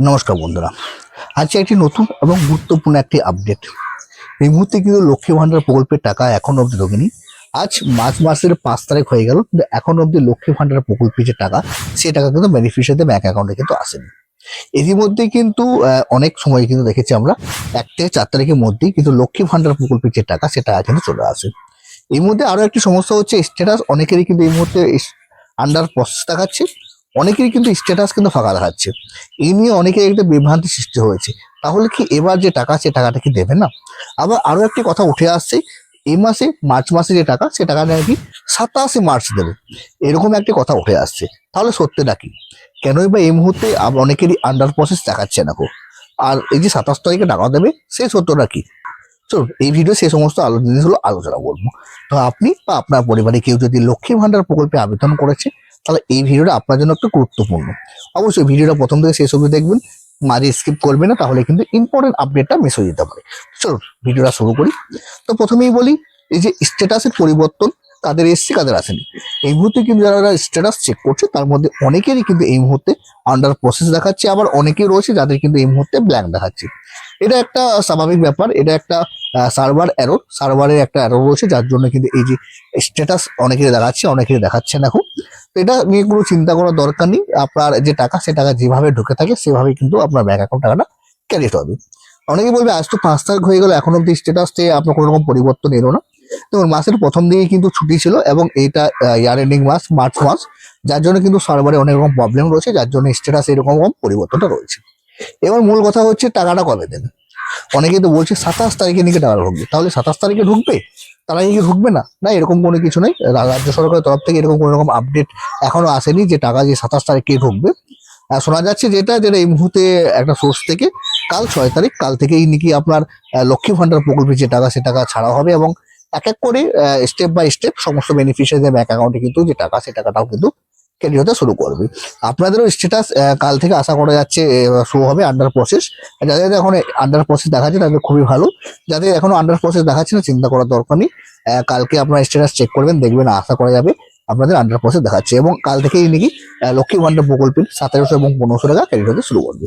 নমস্কার বন্ধুরা, আজকে একটি নতুন এবং গুরুত্বপূর্ণ একটি আপডেট। এই মুহূর্তে কিন্তু লক্ষ্মী ভান্ডার প্রকল্পের টাকা এখন অবধি ঢোকেনি। আজ মার্চ মাসের 5 তারিখ হয়ে গেল, কিন্তু এখন অবধি লক্ষ্মী ভান্ডার প্রকল্পের যে টাকা, সে টাকা কিন্তু বেনিফিশিয়ারিদের ব্যাংক অ্যাকাউন্টে কিন্তু আসেনি। ইতিমধ্যে কিন্তু অনেক সময় কিন্তু দেখেছি আমরা 1 থেকে 4 তারিখের মধ্যেই কিন্তু লক্ষ্মী ভান্ডার প্রকল্পের যে টাকা, সে টাকা কিন্তু চলে আসে। এই মধ্যে আরো একটি সমস্যা হচ্ছে স্ট্যাটাস অনেকেরই কিন্তু এই মুহূর্তে আন্ডার প্রসেস দেখাচ্ছে, অনেকেরই কিন্তু স্ট্যাটাস কিন্তু ফাঁকা দেখাচ্ছে। এই নিয়ে অনেকের একটা বিভ্রান্তি সৃষ্টি হয়েছে। তাহলে কি এবার যে টাকা, সে টাকাটা কি দেবে না? আবার আরো একটি কথা উঠে আসছে, এই মাসে মার্চ মাসে যে টাকা, সে টাকাটা নাকি 27 মার্চ দেবে, এরকম একটি কথা উঠে আসছে। তাহলে সত্যিটা কি? কেনই বা এই মুহূর্তে অনেকেরই আন্ডার প্রসেস দেখাচ্ছে না? আর এই যে 27 তারিখে টাকা দেবে, সেই সত্যটা কি? চলুন এই ভিডিও সেই সমস্ত জিনিসগুলো আলোচনা করবো। তো আপনি বা আপনার পরিবারে কেউ যদি লক্ষ্মী ভান্ডার প্রকল্পে আবেদন করেছে, তাহলে এই ভিডিওটা আপনার জন্য একটু গুরুত্বপূর্ণ। অবশ্যই ভিডিওটা প্রথম থেকে শেষ অবধি দেখবেন, মাঝে স্কিপ করবেন না, তাহলে কিন্তু ইম্পর্টেন্ট আপডেটটা মিস হয়ে যেতে পারে। চলুন ভিডিওটা শুরু করি। তো প্রথমেই বলি, এই যে স্ট্যাটাসের পরিবর্তন কাদের এসছে কাদের আসেনি। এই মুহূর্তে কিন্তু যারা স্ট্যাটাস চেক করছে, তার মধ্যে অনেকেরই কিন্তু এই মুহূর্তে আন্ডার প্রসেস দেখাচ্ছে, আবার অনেকেই রয়েছে যাদের কিন্তু এই মুহূর্তে ব্ল্যাঙ্ক দেখাচ্ছে। এটা একটা স্বাভাবিক ব্যাপার, এটা একটা সার্ভারের একটা এরর রয়েছে, যার জন্য কিন্তু এই যে স্ট্যাটাস অনেকেরই দেখাচ্ছে, অনেকেরই দেখাচ্ছে না। এখন তো এটা নিয়ে কোনো চিন্তা করার দরকার নেই। আপনার যে টাকা, সে টাকা যেভাবে ঢুকে থাকে সেভাবে কিন্তু আপনার ব্যাংক অ্যাকাউন্ট টাকাটা ক্রেডিট হবে। অনেকে বলবে আজ তো 5 তারিখ হয়ে গেল, এখন অব্দি স্ট্যাটাসে আপনার কোনো রকম পরিবর্তন এলো না। দেখুন, মাসের প্রথম দিকে কিন্তু ছুটি ছিল এবং এটা ইয়ার এন্ডিং মাস, মার্চ মাস, যার জন্য কিন্তু সার্ভারে অনেক রকম প্রবলেম রয়েছে, যার জন্য স্ট্যাটাস এরকম পরিবর্তনটা রয়েছে। এবার মূল কথা হচ্ছে, টাকাটা কবে দেবে? অনেকেই তো বলছে 27 তারিখে নাকি টাকা ঢুকবে। তাহলে 27 তারিখে ঢুকবে, তার আগে কি ঢুকবে না? না, এরকম কোনো কিছু নেই। রাজ্য সরকারের তরফ থেকে এরকম কোনো রকম আপডেট এখনো আসেনি যে টাকা যে 27 তারিখে ঢুকবে। শোনা যাচ্ছে যেটা যেটা এই মুহূর্তে একটা সোর্স থেকে, কাল 6 তারিখ, কাল থেকেই নাকি আপনার লক্ষ্মী ভান্ডার প্রকল্পের যে টাকা, সে টাকা ছাড়া হবে এবং এক এক করে স্টেপ বাই স্টেপ সমস্ত বেনিফিশিয়ারিদের ব্যাংক অ্যাকাউন্টে কিন্তু যে টাকা, সে টাকাটাও কিন্তু ক্রেডিট হতে শুরু করবে। আপনাদেরও স্ট্যাটাস কাল থেকে আশা করা যাচ্ছে শো হবে আন্ডার প্রসেস। যাদের এখন আন্ডার প্রসেস দেখাচ্ছে তাদের খুবই ভালো। যাদের এখনো আন্ডার প্রসেস দেখাচ্ছে না, চিন্তা করার দরকার নেই। কালকে আপনার স্ট্যাটাস চেক করবেন, দেখবেন আশা করা যাবে আপনাদের আন্ডার প্রসেস দেখাচ্ছে এবং কাল থেকেই নাকি লক্ষ্মী ভান্ডার প্রকল্পের 1700 এবং 1500 টাকা ক্রেডিট হতে শুরু করবে।